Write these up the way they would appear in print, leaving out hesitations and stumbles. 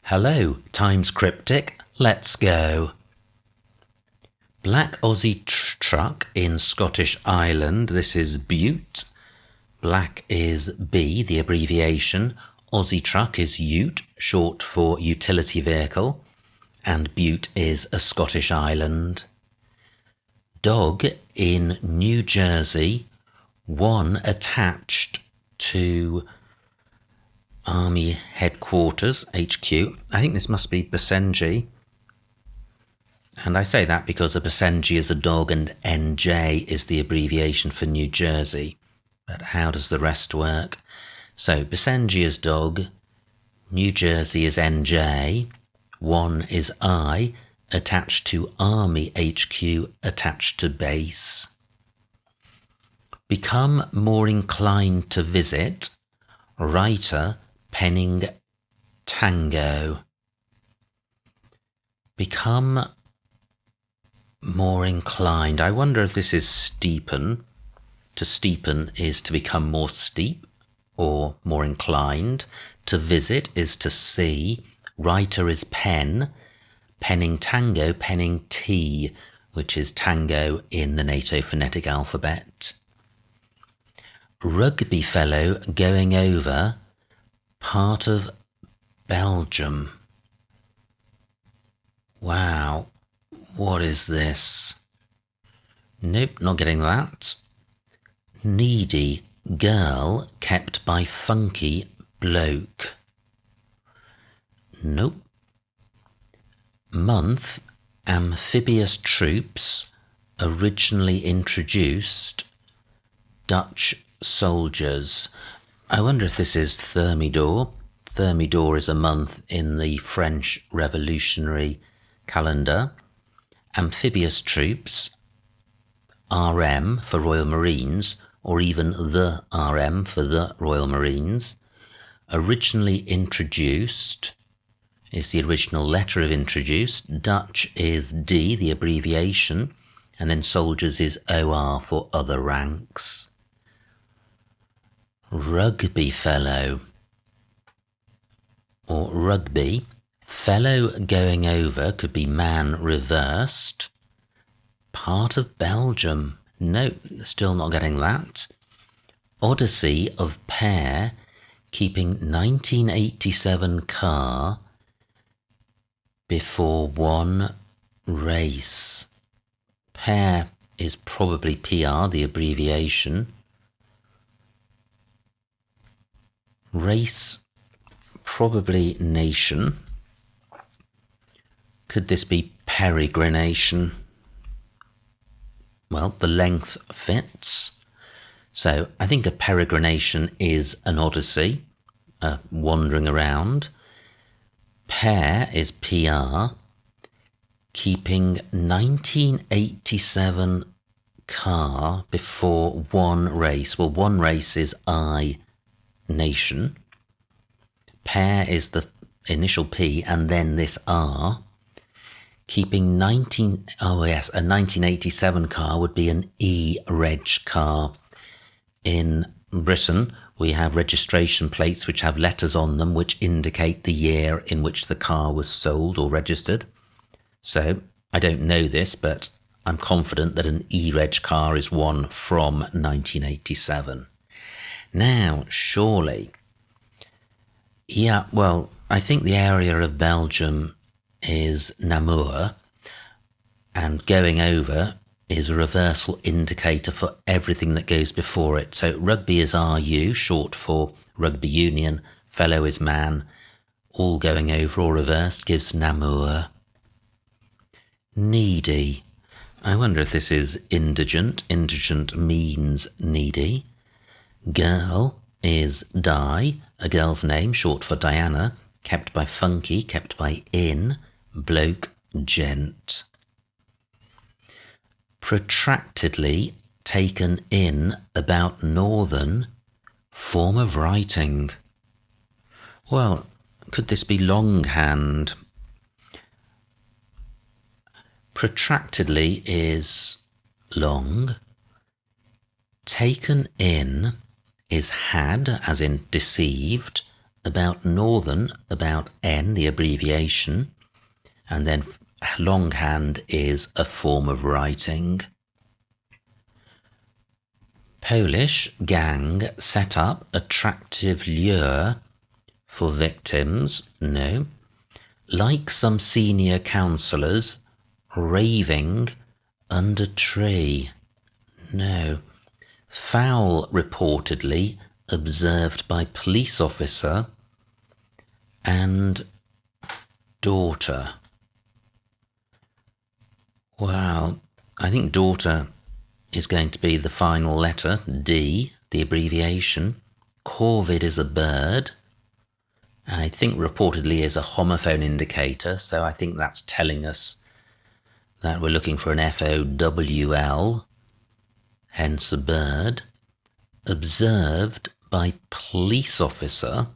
Hello, Times Cryptic, let's go. Black Aussie truck in Scottish Island, this is Bute. Black is B, the abbreviation. Aussie truck is Ute, short for utility vehicle. And Bute is a Scottish island. Dog in New Jersey, one attached to Army Headquarters, HQ. I think this must be Basenji. And I say that because a Basenji is a dog and NJ is the abbreviation for New Jersey. But how does the rest work? So Basenji is dog, New Jersey is NJ, one is I, attached to Army HQ, attached to base. Become more inclined to visit, writer, penning tango. Become more inclined. I wonder if this is steepen. To steepen is to become more steep or more inclined. To visit is to see. Writer is pen. Penning tango, penning T, which is tango in the NATO phonetic alphabet. Rugby fellow going over, part of Belgium. Wow, what is this? Nope, not getting that. Needy girl kept by funky bloke. Nope. Month, amphibious troops, originally introduced, Dutch soldiers. I wonder if this is Thermidor. Thermidor is a month in the French Revolutionary calendar. Amphibious troops, RM for Royal Marines, or even the RM for the Royal Marines. Originally introduced is the original letter of introduced. Dutch is D, the abbreviation, and then soldiers is OR for other ranks. Rugby fellow, or rugby. Fellow going over could be man reversed. Part of Belgium. Nope, still not getting that. Odyssey of pair keeping 1987 car before one race. Pair is probably PR, the abbreviation. Race, probably nation. Could this be peregrination? Well, the length fits. So I think a peregrination is an odyssey, wandering around. Pair is PR. Keeping 1987 car before one race. Well, one race is I, nation. Pair is the initial P and then this R. Keeping a 1987 car would be an E-reg car. In Britain, we have registration plates which have letters on them which indicate the year in which the car was sold or registered. So, I don't know this, but I'm confident that an E-reg car is one from 1987. Now, surely, yeah, well, I think the area of Belgium is Namur, and going over is a reversal indicator for everything that goes before it. So rugby is RU, short for rugby union, fellow is man, all going over or reversed gives Namur. Needy. I wonder if this is indigent. Indigent means needy. Girl is Di, a girl's name, short for Diana, kept by funky, kept by in, bloke, gent. Protractedly taken in about northern, form of writing. Well, could this be longhand? Protractedly is long. Taken in is had, as in deceived, about northern, about N, the abbreviation, and then longhand is a form of writing. Polish gang set up attractive lure for victims. No. Like some senior counsellors, raving under tree. No. Foul reportedly observed by police officer and daughter. Well, I think daughter is going to be the final letter, D, the abbreviation. Corvid is a bird. I think reportedly is a homophone indicator, so I think that's telling us that we're looking for an FOWL, hence a bird. Observed by police officer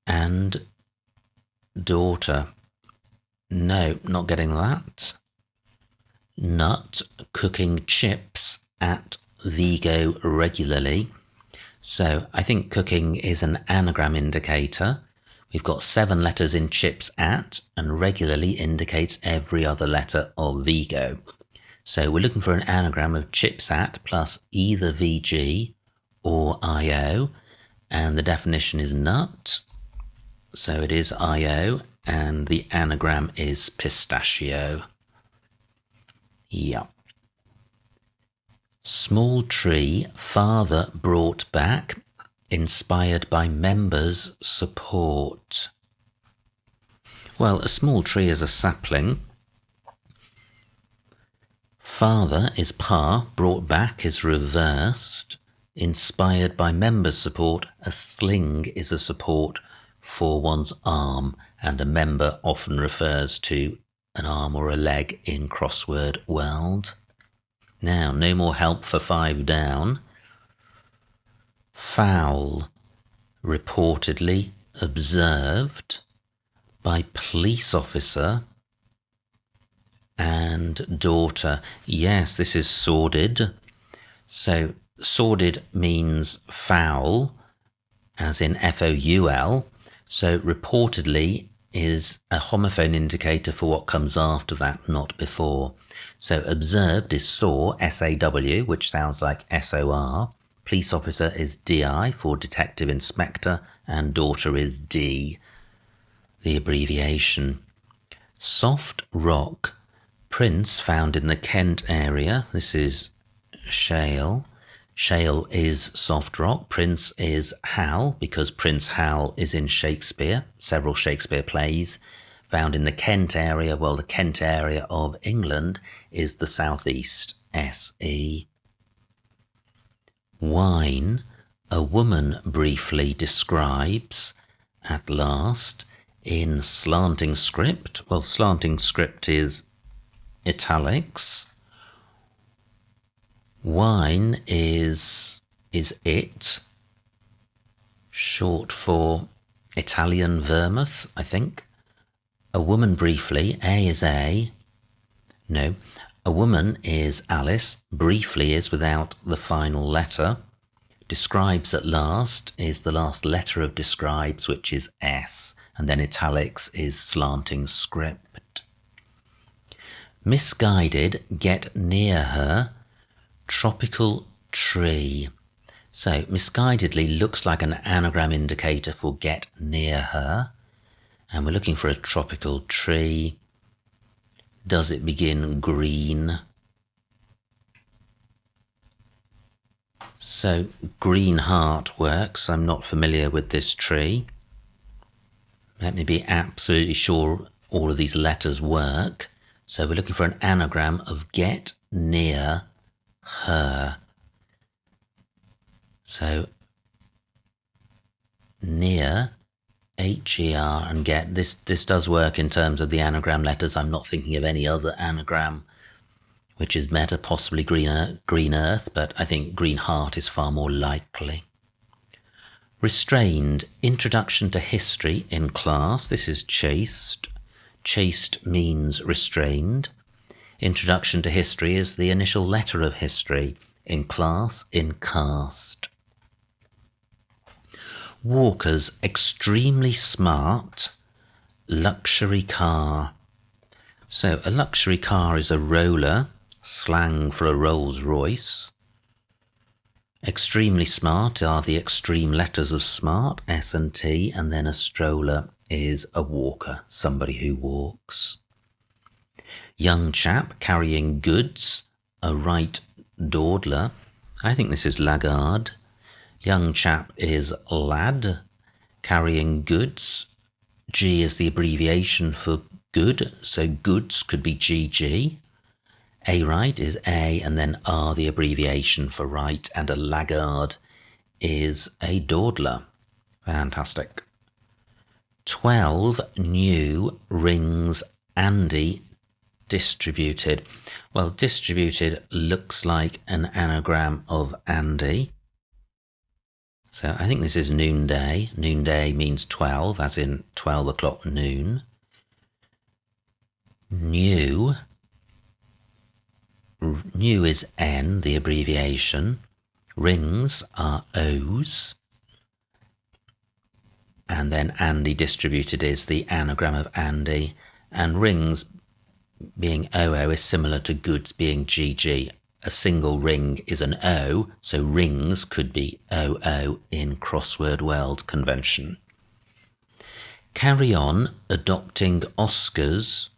and daughter. No, not getting that. Nut, cooking chips at Vigo regularly. So I think cooking is an anagram indicator. We've got 7 letters in chips at, and regularly indicates every other letter of Vigo. So we're looking for an anagram of chips at plus either VG or IO, and the definition is nut. So it is IO, and the anagram is pistachio. Yeah. Small tree father brought back, inspired by members' support. Well, a small tree is a sapling. Father is pa, brought back is reversed. Inspired by members' support, a sling is a support for one's arm, and a member often refers to an arm or a leg in crossword world. Now, no more help for 5 down. Foul, reportedly observed by police officer and daughter. Yes, this is sordid. So sordid means foul, as in FOUL. So reportedly is a homophone indicator for what comes after that, not before. So observed is saw, SAW, which sounds like SOR. Police officer is DI for detective inspector, and daughter is D, the abbreviation. Soft rock, prince found in the Kent area. This is shale. Shale is soft rock. Prince is Hal, because Prince Hal is in Shakespeare, several Shakespeare plays. Found in the Kent area, well, the Kent area of England is the southeast, SE. Wine, a woman briefly describes, at last, in slanting script. Well, slanting script is italics. Wine is it, short for Italian vermouth, I think. A woman briefly, A is A. No, a woman is Alice, briefly is without the final letter. Describes at last is the last letter of describes, which is S, and then italics is slanting script. Misguided, get near her, tropical tree. So misguidedly looks like an anagram indicator for get near her, and we're looking for a tropical tree. Does it begin green? So green heart works. I'm not familiar with this tree. Let me be absolutely sure all of these letters work. So we're looking for an anagram of get near her. So near, HER, and get. This does work in terms of the anagram letters. I'm not thinking of any other anagram which is better, possibly green earth, but I think green heart is far more likely. Restrained, introduction to history in class. This is chaste. Chaste means restrained. Introduction to history is the initial letter of history. In class, in cast. Walker's extremely smart luxury car. So a luxury car is a roller, slang for a Rolls Royce. Extremely smart are the extreme letters of smart, S and T, and then a stroller is a walker, somebody who walks. Young chap carrying goods, a right dawdler. I think this is laggard. Young chap is lad, carrying goods. G is the abbreviation for good, so goods could be GG. A right is A, and then R the abbreviation for right, and a laggard is a dawdler. Fantastic. 12 new rings Andy distributed. Well, distributed looks like an anagram of Andy. So I think this is noonday. Noonday means 12, as in 12 o'clock noon. New is N, the abbreviation. Rings are O's. And then Andy distributed is the anagram of Andy. And rings being OO is similar to goods being GG. A single ring is an O, so rings could be OO in crossword world convention. Carry on adopting Oscar's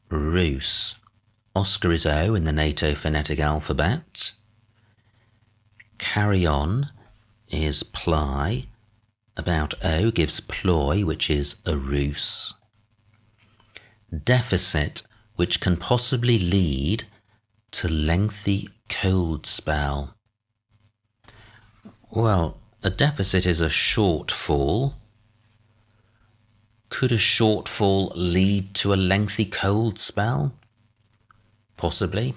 ruse. Oscar is O in the NATO phonetic alphabet. Carry on is ply. About O gives ploy, which is a ruse. Deficit, which can possibly lead to lengthy cold spell. Well, a deficit is a shortfall. Could a shortfall lead to a lengthy cold spell? Possibly.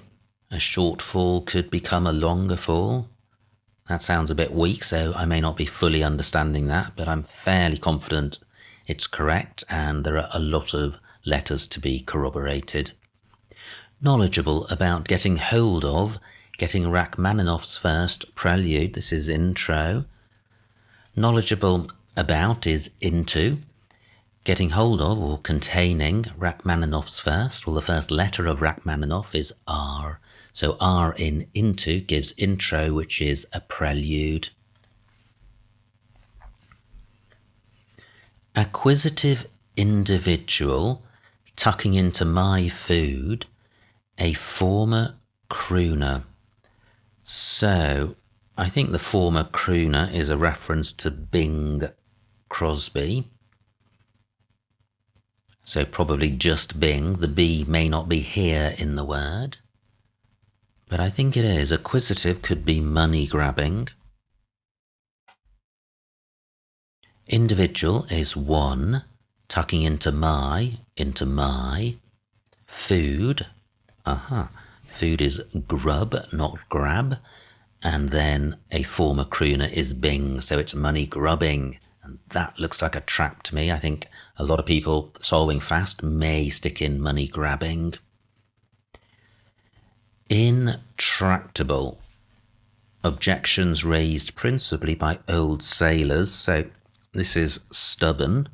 A shortfall could become a longer fall. That sounds a bit weak, so I may not be fully understanding that, but I'm fairly confident it's correct, and there are a lot of letters to be corroborated. Knowledgeable about getting hold of, getting Rachmaninoff's first prelude, this is intro. Knowledgeable about is into. Getting hold of or containing Rachmaninoff's first, well, the first letter of Rachmaninoff is R. So R in into gives intro, which is a prelude. Acquisitive individual tucking into my food, a former crooner. So I think the former crooner is a reference to Bing Crosby. So probably just Bing. The B may not be here in the word, but I think it is. Acquisitive could be money grabbing. Individual is one, tucking into my. Food, food is grub, not grab. And then a former crooner is Bing, so it's money grubbing. And that looks like a trap to me. I think a lot of people solving fast may stick in money grabbing. Intractable. Objections raised principally by old sailors. So this is stubborn.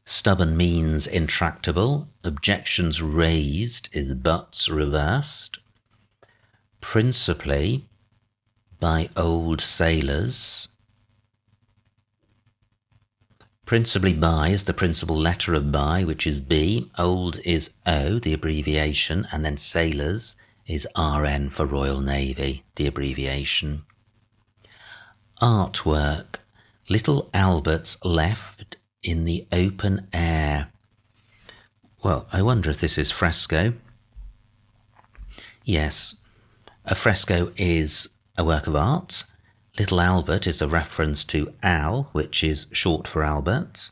Stubborn means intractable. Objections raised is buts reversed. Principally by old sailors. Principally by is the principal letter of by, which is B. Old is O, the abbreviation, and then sailors is RN for Royal Navy, the abbreviation. Artwork. Little Albert's left in the open air. Well, I wonder if this is fresco. Yes, a fresco is a work of art. Little Albert is a reference to Al, which is short for Albert.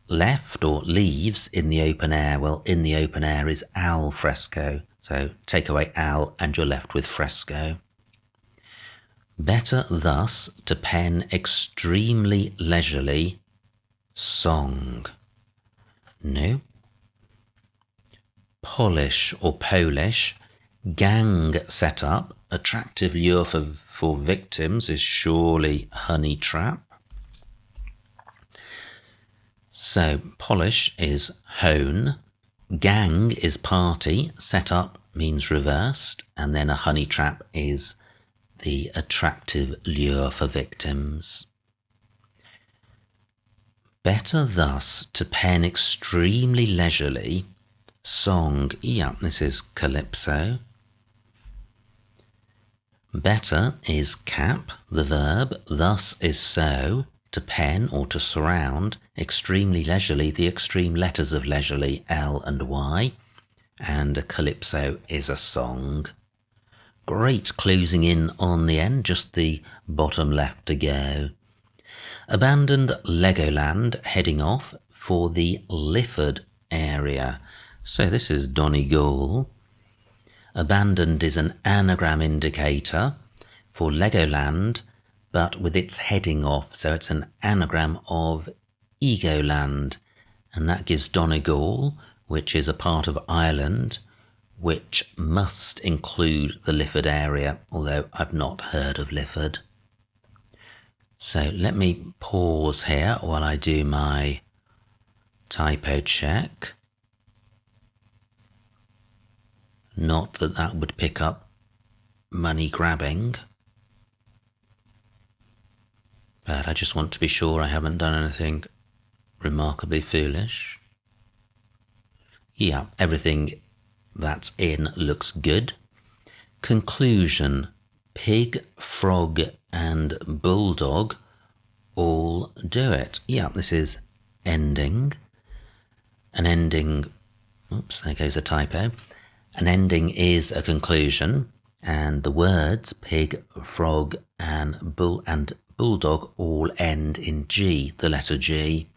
Left or leaves in the open air. Well, in the open air is al fresco. So take away al and you're left with fresco. Better thus to pen extremely leisurely song. No. Polish or Polish, Gang set up. Attractive lure for victims is surely honey trap. So polish is hone. Gang is party. Set up means reversed. And then a honey trap is the attractive lure for victims. Better thus to pen extremely leisurely. Song, yeah, this is calypso. Better is cap, the verb, thus is so, to pen or to surround, extremely leisurely, the extreme letters of leisurely, L and Y, and a calypso is a song. Great closing in on the end, just the bottom left to go. Abandoned Legoland heading off for the Lifford area. So this is Donegal. Abandoned is an anagram indicator for Legoland, but with its heading off. So it's an anagram of Egoland. And that gives Donegal, which is a part of Ireland, which must include the Lifford area, although I've not heard of Lifford. So let me pause here while I do my typo check. Not that that would pick up money grabbing, but I just want to be sure I haven't done anything remarkably foolish. Yeah, everything that's in looks good. Conclusion. Pig, frog and bulldog all do it. Yeah, this is ending. An ending, oops, there goes a typo. An ending is a conclusion, and the words pig, frog and bulldog all end in G, the letter G.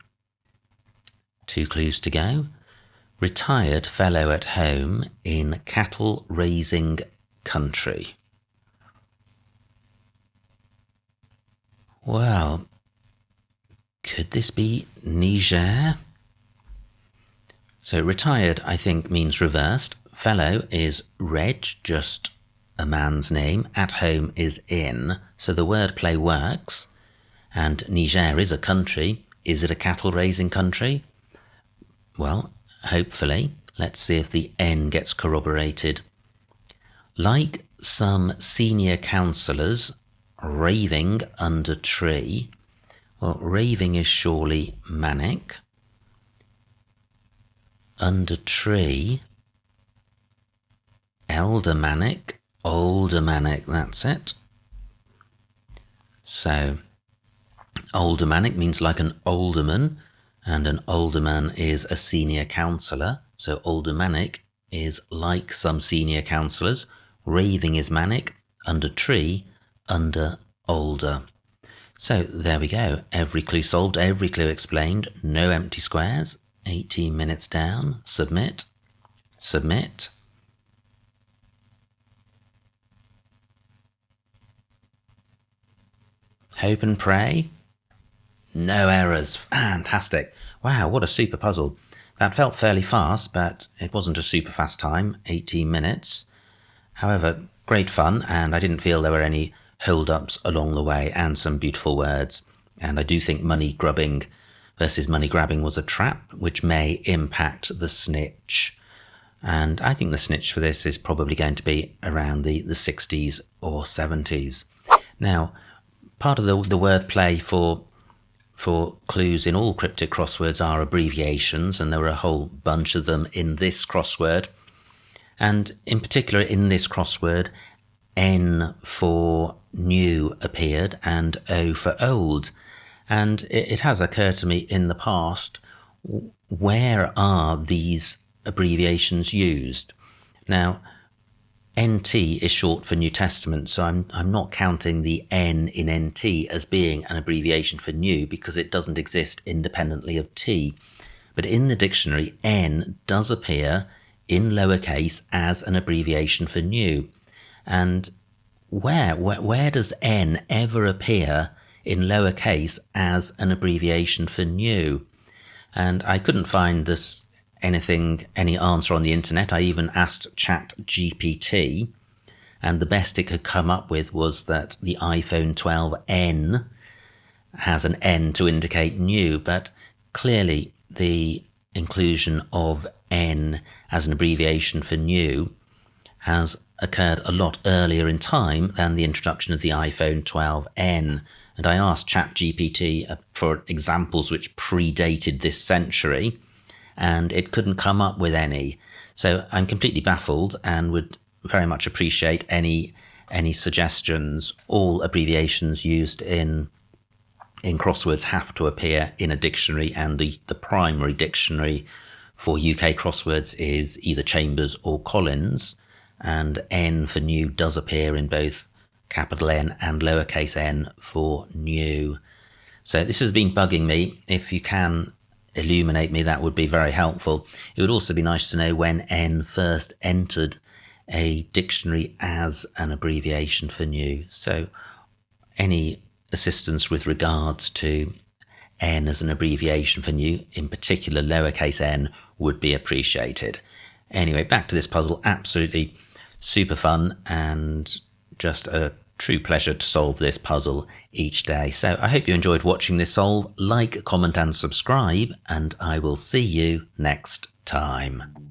2 clues to go. Retired fellow at home in cattle raising country. Well, could this be Niger? So retired, I think, means reversed. Fellow is reg, just a man's name. At home is in. So the wordplay works. And Niger is a country. Is it a cattle raising country? Well, hopefully. Let's see if the N gets corroborated. Like some senior councillors raving under tree. Well, raving is surely manic. Under tree, elder manic, older manic, that's it. So, older manic means like an alderman, and an alderman is a senior councillor. So older manic is like some senior councillors. Raving is manic. Under tree, under older. So there we go. Every clue solved, every clue explained. No empty squares. 18 minutes down. Submit. Submit. Hope and pray. No errors. Fantastic. Wow, what a super puzzle. That felt fairly fast, but it wasn't a super fast time, 18 minutes. However, great fun, and I didn't feel there were any hold-ups along the way, and some beautiful words. And I do think money grubbing versus money grabbing was a trap, which may impact the snitch. And I think the snitch for this is probably going to be around the 60s or 70s. Now, part of the wordplay for clues in all cryptic crosswords are abbreviations, and there were a whole bunch of them in this crossword. And in particular in this crossword, N for new appeared and O for old. And it has occurred to me in the past, where are these abbreviations used? Now, NT is short for New Testament, so I'm not counting the N in NT as being an abbreviation for new, because it doesn't exist independently of T. But in the dictionary, N does appear in lowercase as an abbreviation for new. And where does N ever appear in lowercase as an abbreviation for new? And I couldn't find this any answer on the internet. I even asked ChatGPT, and the best it could come up with was that the iPhone 12N has an N to indicate new, but clearly the inclusion of N as an abbreviation for new has occurred a lot earlier in time than the introduction of the iPhone 12N. And I asked ChatGPT for examples which predated this century, and it couldn't come up with any. So I'm completely baffled and would very much appreciate any suggestions. All abbreviations used in crosswords have to appear in a dictionary, and the primary dictionary for UK crosswords is either Chambers or Collins, and N for new does appear in both capital N and lowercase n for new. So this has been bugging me. If you can illuminate me, that would be very helpful. It would also be nice to know when N first entered a dictionary as an abbreviation for new. So any assistance with regards to N as an abbreviation for new, in particular lowercase n, would be appreciated. Anyway, back to this puzzle. Absolutely super fun and just a true pleasure to solve this puzzle each day. So I hope you enjoyed watching this solve. Like, comment and subscribe, and I will see you next time.